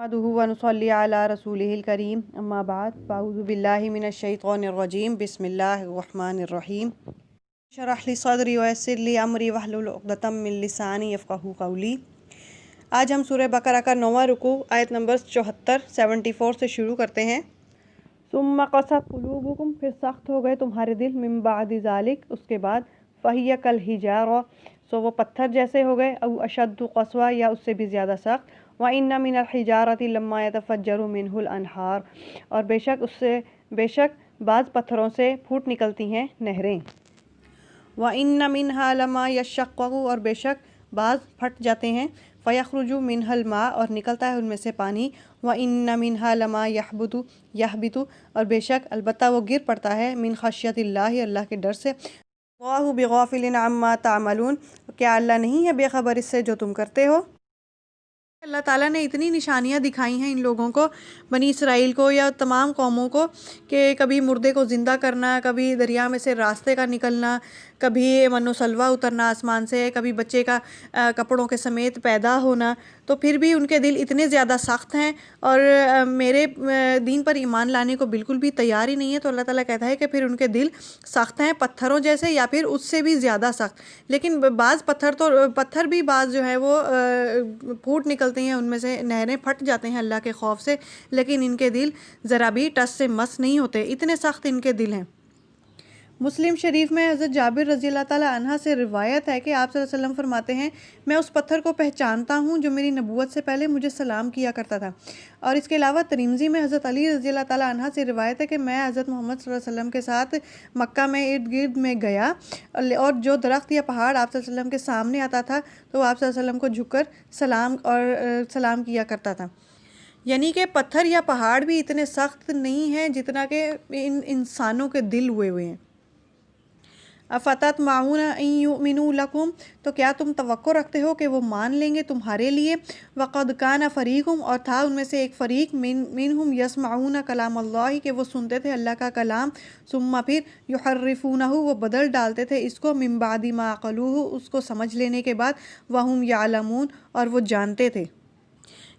नहमदुहु व नुसल्ली अला रसूलिहिल करीम अम्मा बाद फ़अऊज़ु बिल्लाहि मिनश शैतानिर रजीम बिस्मिल्लाहिर रहमानिर रहीम शरह ली सदरी व यस्सिर ली अमरी वहलुल उक़दतम मिन लिसानी यफ़क़हू क़ौली। आज हम सूरह बकरा का 9वां रुकू आयत नंबर 74 से शुरू करते हैं। सुम्मा क़सत क़ुलूबुकुम, फिर सख्त हो गए तुम्हारे दिल, मिन बादि ज़ालिक, उसके बाद, फ़हिय कल हिजारा, सो वो पत्थर जैसे हो गए, औ अशद्दु क़स्वा, या उससे भी ज़्यादा सख्त, व इन्ना मिनल हिजारति लम्मा यतफ़ज्जरु मिनहुल अनहार, और बेशक बाज़ पत्थरों से फूट निकलती हैं नहरें। व इन्ना मिनहा लमा यशक़्क़क़ु, और बेशक बाज़ फट जाते हैं, फ़यख़्रुजु मिनहल मा, और निकलता है उनमें से पानी, व इन्ना मिनहा लमा यहबितु, और बेशक अलबत्ता वो गिर पड़ता है, मिन ख़श्यतिल्लाहि, अल्लाह के डर से। वल्लाहु बिग़ाफ़िलिन अम्मा तामलून, क्या अल्लाह नहीं है बेखबर इससे जो तुम करते हो। अल्लाह ताला ने इतनी निशानियाँ दिखाई हैं इन लोगों को, बनी इसराइल को या तमाम कौमों को, कि कभी मुर्दे को ज़िंदा करना, कभी दरिया में से रास्ते का निकलना, कभी मन्नो सलवा उतरना आसमान से, कभी बच्चे का कपड़ों के समेत पैदा होना, तो फिर भी उनके दिल इतने ज़्यादा सख्त हैं और मेरे दीन पर ईमान लाने को बिल्कुल भी तैयार ही नहीं है। तो अल्लाह ताला कहता है कि फिर उनके दिल सख्त हैं पत्थरों जैसे, या फिर उससे भी ज़्यादा सख्त। लेकिन बाज़ पत्थर भी बाज़ जो है वो फूट निकलते हैं, उनमें से नहरें फट जाते हैं अल्लाह के खौफ से, लेकिन इनके दिल ज़रा भी टस से मस नहीं होते, इतने सख्त इनके दिल हैं। मुस्लिम शरीफ में हज़रत जाबिर रज़ी अल्लाह ताला अन्हा से रिवायत है कि आप सल्लल्लाहु अलैहि वसल्लम फरमाते हैं, मैं उस पत्थर को पहचानता हूँ जो मेरी नबूवत से पहले मुझे सलाम किया करता था। और इसके अलावा तिरमिज़ी में हज़रत अली रज़ी अल्लाह ताला अन्हा से रिवायत है कि मैं हज़रत मोहम्मद सल्लल्लाहु अलैहि वसल्लम के साथ मक्का में इर्द गिर्द में गया, और जो दरख्त या पहाड़ आप सल्लल्लाहु अलैहि वसल्लम के सामने आता था तो आप सल्लल्लाहु अलैहि वसल्लम को झुककर सलाम किया करता था। यानी कि पत्थर या पहाड़ भी इतने सख्त नहीं हैं जितना कि इन इंसानों के दिल हुए हैं। अफ़ततमाऊन अन युमिनू लकुम, तो क्या तुम तवक्को रखते हो कि वो मान लेंगे तुम्हारे लिए। वक़द कान फ़रीक़ुम, और था उनमें से एक फ़रीक़, मिनहुम यस्माऊन कलाम अल्लाह, कि वो सुनते थे अल्लाह का कलाम, सुम्मा फिर युहर्रिफ़ूनहु, वो बदल डालते थे इसको, मिन बादि मा अक़लूहु, उसको समझ लेने के बाद, वहुम यालमून, और वो जानते थे।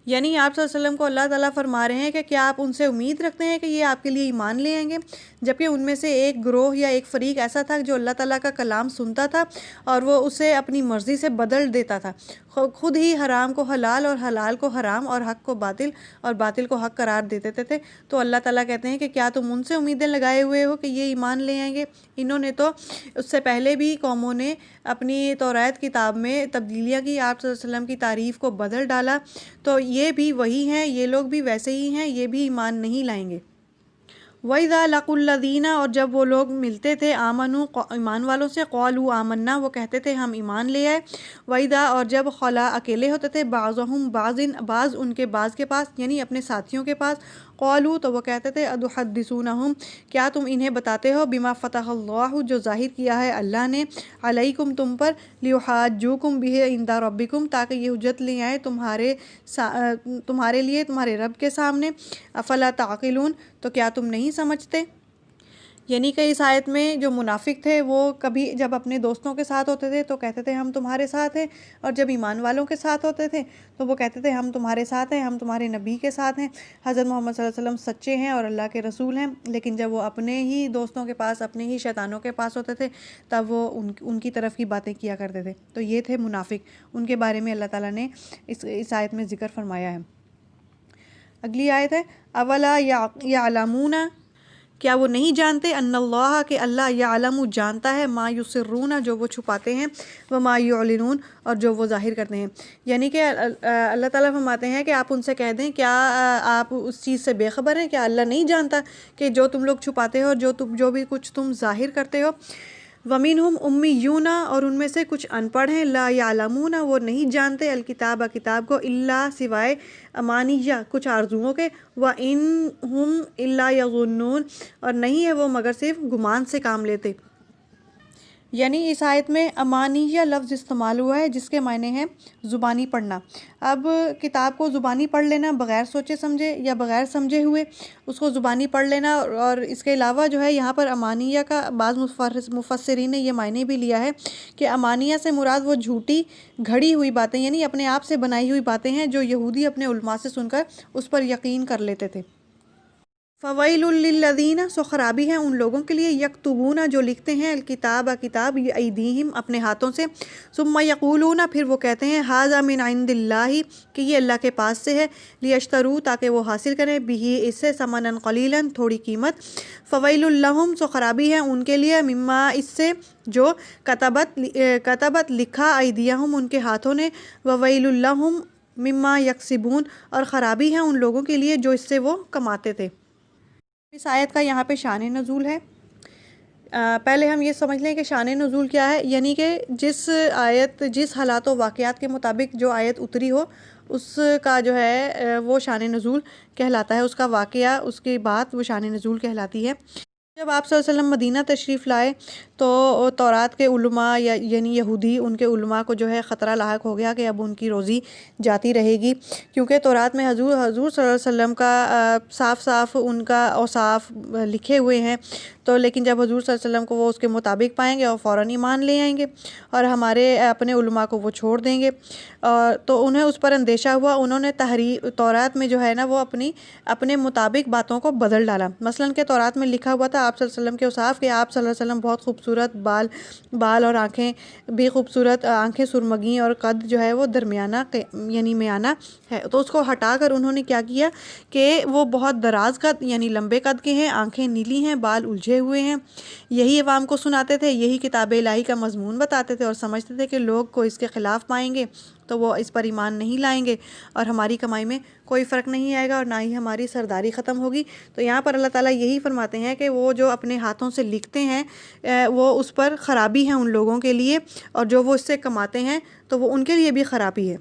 यानी आप सल्लल्लाहु अलैहि वसल्लम को अल्लाह ताला फरमा रहे हैं कि क्या आप उनसे उम्मीद रखते हैं कि ये आपके लिए ईमान ले आएंगे, जबकि उनमें से एक ग्रोह या एक फ़रीक ऐसा था जो अल्लाह ताला का कलाम सुनता था और वो उसे अपनी मर्ज़ी से बदल देता था, खुद ही हराम को हलाल और हलाल को हराम और हक़ को बातिल और बातिल को हक़ करार दे देते थे। तो अल्लाह ताला कहते हैं कि क्या तुम उनसे उम्मीदें लगाए हुए हो कि ये ईमान ले आएंगे। इन्होंने तो उससे पहले भी कौमों ने अपनी तौरात किताब में तब्दीलियाँ की, आप सल्लल्लाहु अलैहि वसल्लम की तारीफ़ को बदल डाला, तो ये भी वही हैं, ये लोग भी वैसे ही हैं, ये भी ईमान नहीं लाएंगे। वइज़ा लक़ुल्लज़ीना, और जब वो लोग मिलते थे, आमनू ईमान वालों से, क़ालू आमन्ना, वो कहते थे हम ईमान ले आए। वइज़ा, और जब खला अकेले होते थे, बाज़ुहुम बाज़िन, बाज़ उनके बाज़ के पास, यानी अपने साथियों के पास, क़ालू, तो वो कहते थे, अतुहद्दिसूनहुम, क्या तुम इन्हें बताते हो, बिमा फ़तहल्लाहु, जो ज़ाहिर किया है अल्लाह ने, अलैकुम, तुम पर, लियुहाज्जुकुम बिही इंदा रब्बिकुम, ताकि ये हुज्जत ले आए तुम्हारे लिए तुम्हारे रब के सामने। अफ़ला ताक़िलून, तो क्या तुम नहीं समझते। यानी कि इस आयत में जो मुनाफिक थे वो कभी जब अपने दोस्तों के साथ होते थे तो कहते थे हम तुम्हारे साथ हैं, और जब ईमान वालों के साथ होते थे तो वो कहते थे हम तुम्हारे साथ हैं, हम तुम्हारे नबी के साथ हैं, हज़रत मोहम्मद सल्लल्लाहु अलैहि वसल्लम सच्चे हैं और अल्लाह के रसूल हैं। लेकिन जब वो अपने ही दोस्तों के पास, अपने ही शैतानों के पास होते थे, तब वो उनकी तरफ की बातें किया करते थे। तो ये थे मुनाफिक, उनके बारे में अल्लाह ताला ने इस आयत में ज़िक्र फरमाया है। अगली आयत है, अवला यालमूना, क्या वो नहीं जानते, अन्नल्लाह, के अल्लाह, यालमु, जानता है, मा युसिर्रूना, जो वो छुपाते हैं, व मा युलिनून, और जो वो जाहिर करते हैं। यानी कि अल्लाह ताला फरमाते हैं कि आप उनसे कह दें, क्या आप उस चीज़ से बेखबर हैं, क्या अल्लाह नहीं जानता कि जो तुम लोग छुपाते हो, जो भी कुछ तुम जाहिर करते हो। वमिनहुम उम्मीयूना, और उनमें से कुछ अनपढ़ हैं, ला यालमूना, वो नहीं जानते, अलकिताब, किताब को, इल्ला, सिवाय, अमानिया, कुछ आरजुओं के, व इन हम इल्ला यज़ुन्नून, और नहीं है वो मगर सिर्फ गुमान से काम लेते। یعنی اس آیت میں امانیہ لفظ استعمال ہوا ہے جس کے معنی ہیں زبانی پڑھنا۔ اب کتاب کو زبانی پڑھ لینا بغیر سوچے سمجھے یا بغیر سمجھے ہوئے اس کو زبانی پڑھ لینا، اور اس کے علاوہ جو ہے یہاں پر امانیہ کا بعض مفسرین نے یہ معنی بھی لیا ہے کہ امانیہ سے مراد وہ جھوٹی گھڑی ہوئی باتیں، یعنی اپنے آپ سے بنائی ہوئی باتیں ہیں جو یہودی اپنے علماء سے سن کر اس پر یقین کر لیتے تھے۔ فویل للذین، سو خرابی ہے ان لوگوں کے لیے، یکتبون جو لکھتے ہیں، الکتاب کتاب، ایدیہم اپنے ہاتھوں سے، ثم یقولون پھر وہ کہتے ہیں، ھذا من عند اللہ کہ یہ اللہ کے پاس سے ہے، لیشتروا تاکہ وہ حاصل کریں، بہ اس سے، ثمنا قلیلا تھوڑی قیمت، فویل لہم سو خرابی ہے ان کے لیے، مما اس سے جو کتبت لکھا، ایدیہم ان کے ہاتھوں نے، وویل لہم مما یکسبون اور خرابی ہے ان لوگوں کے لیے جو اس سے وہ کماتے تھے۔ اس آیت کا یہاں پہ شان نزول ہے۔ پہلے ہم یہ سمجھ لیں کہ شان نزول کیا ہے، یعنی کہ جس حالات و واقعات کے مطابق جو آیت اتری ہو اس کا جو ہے وہ شان نزول کہلاتا ہے، اس کا واقعہ، اس کی بات وہ شان نزول کہلاتی ہے۔ جب آپ صلی اللہ علیہ وسلم مدینہ تشریف لائے تو تورات کے علماء یعنی یہودی، ان کے علماء کو جو ہے خطرہ لاحق ہو گیا کہ اب ان کی روزی جاتی رہے گی، کیونکہ تورات میں حضور صلی اللہ علیہ وسلم کا صاف صاف ان کا اوصاف لکھے ہوئے ہیں، تو لیکن جب حضور صلی اللہ علیہ وسلم کو وہ اس کے مطابق پائیں گے اور فوراً ایمان لے آئیں گے اور ہمارے اپنے علماء کو وہ چھوڑ دیں گے، تو انہیں اس پر اندیشہ ہوا۔ انہوں نے تورات میں جو ہے نا وہ اپنے مطابق باتوں کو بدل ڈالا۔ مثلاً کہ تورات میں لکھا ہوا تھا آپ صلی اللہ علیہ وسلم کے اوصاف کہ آپ صلی اللہ علیہ وسلم بہت خوبصورت بال اور آنکھیں بھی خوبصورت، آنکھیں سرمگی، اور قد جو ہے وہ درمیانہ یعنی میانہ ہے، تو اس کو ہٹا کر انہوں نے کیا کیا کہ وہ بہت دراز قد یعنی لمبے قد کے ہیں، آنکھیں نیلی ہیں، بال الجھے ہوئے ہیں، یہی عوام کو سناتے تھے، یہی کتاب الہی کا مضمون بتاتے تھے، اور سمجھتے تھے کہ لوگ کو اس کے خلاف پائیں گے تو وہ اس پر ایمان نہیں لائیں گے اور ہماری کمائی میں کوئی فرق نہیں آئے گا اور نہ ہی ہماری سرداری ختم ہوگی۔ تو یہاں پر اللہ تعالیٰ یہی فرماتے ہیں کہ وہ جو اپنے ہاتھوں سے لکھتے ہیں وہ اس پر خرابی ہے ان لوگوں کے لیے، اور جو وہ اس سے کماتے ہیں تو وہ ان کے لیے بھی خرابی ہے۔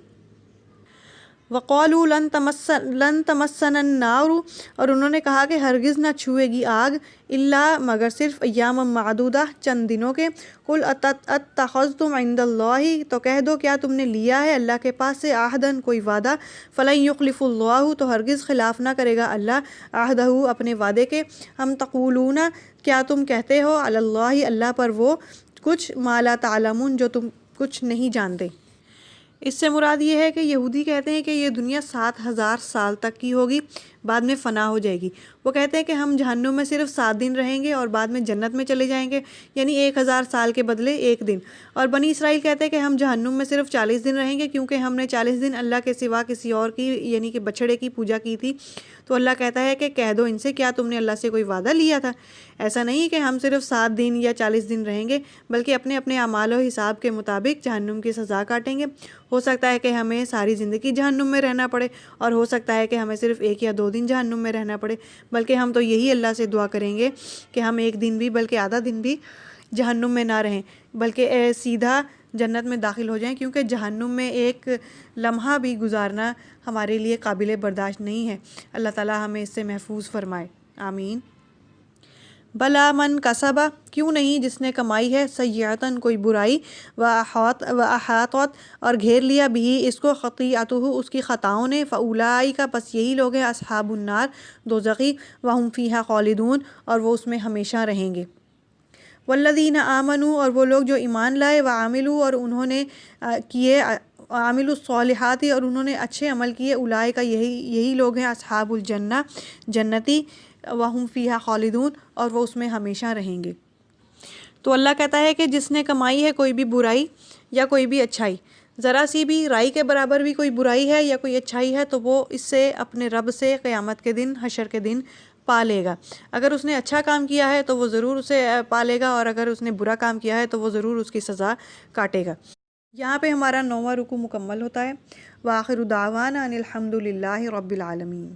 وَقَالُوا لَن تَمَسَّنَا النَّارُ، اور انہوں نے کہا کہ ہرگز نہ چھوئے گی آگ، الا مگر صرف ایام معدودہ چند دنوں کے، قُلْ اتَّخَذْتُمْ عِندَ اللَّهِ تو کہہ دو کیا تم نے لیا ہے اللہ کے پاس سے عہدًا کوئی وعدہ، فَلَن يُخْلِفُ اللَّهُ تو ہرگز خلاف نہ کرے گا اللہ عہدہ اپنے وعدے کے، ہم تقولون کیا تم کہتے ہو علی اللہ اللہ پر وہ کچھ ما لا تعلمون جو تم کچھ نہیں جانتے۔ اس سے مراد یہ ہے کہ یہودی کہتے ہیں کہ یہ دنیا 7000 سال تک کی ہوگی، بعد میں فنا ہو جائے گی۔ وہ کہتے ہیں کہ ہم جہنم میں صرف 7 دن رہیں گے اور بعد میں جنت میں چلے جائیں گے، یعنی 1000 سال کے بدلے 1 دن۔ اور بنی اسرائیل کہتے ہیں کہ ہم جہنم میں صرف 40 دن رہیں گے، کیونکہ ہم نے 40 دن اللہ کے سوا کسی اور کی یعنی کہ بچھڑے کی پوجا کی تھی۔ تو اللہ کہتا ہے کہ کہہ دو ان سے کیا تم نے اللہ سے کوئی وعدہ لیا تھا؟ ایسا نہیں کہ ہم صرف 7 دن یا 40 دن رہیں گے، بلکہ اپنے اپنے اعمال و حساب کے مطابق جہنم کی سزا کاٹیں گے۔ ہو سکتا ہے کہ ہمیں ساری زندگی جہنم میں رہنا پڑے، اور ہو سکتا ہے کہ ہمیں صرف 1 یا 2 دن جہنم میں رہنا پڑے، بلکہ ہم تو یہی اللہ سے دعا کریں گے کہ ہم 1 دن بھی بلکہ آدھا دن بھی جہنم میں نہ رہیں، بلکہ سیدھا جنت میں داخل ہو جائیں، کیونکہ جہنم میں ایک لمحہ بھی گزارنا ہمارے لیے قابل برداشت نہیں ہے۔ اللہ تعالیٰ ہمیں اس سے محفوظ فرمائے، آمین۔ بلا من کسبہ کیوں نہیں جس نے کمائی ہے، سیئۃً کوئی برائی، وَأَحَاطَتْ اور گھیر لیا بھی اس کو، خطیئتہ اس کی خطاؤں نے، فَأُولَٰئِکَ پس یہی لوگ ہیں، اصحاب النار دوزخی، وَهُمْ فِيهَا خالدون اور وہ اس میں ہمیشہ رہیں گے۔ والذین آمنوا اور وہ لوگ جو ایمان لائے، وعملوا اور انہوں نے کیے، عاملوا الصالحات اور انہوں نے اچھے عمل کیے، اولئک یہی لوگ ہیں اصحاب الجنہ جنتی، وہم فیہا خالدون اور وہ اس میں ہمیشہ رہیں گے۔ تو اللہ کہتا ہے کہ جس نے کمائی ہے کوئی بھی برائی یا کوئی بھی اچھائی، ذرا سی بھی رائی کے برابر بھی کوئی برائی ہے یا کوئی اچھائی ہے، تو وہ اس سے اپنے رب سے قیامت کے دن، حشر کے دن پا لے گا۔ اگر اس نے اچھا کام کیا ہے تو وہ ضرور اسے پا لے گا، اور اگر اس نے برا کام کیا ہے تو وہ ضرور اس کی سزا کاٹے گا۔ یہاں پہ ہمارا 9واں رکوع مکمل ہوتا ہے۔ وآخر دعوانا ان الحمد للہ رب العالمین۔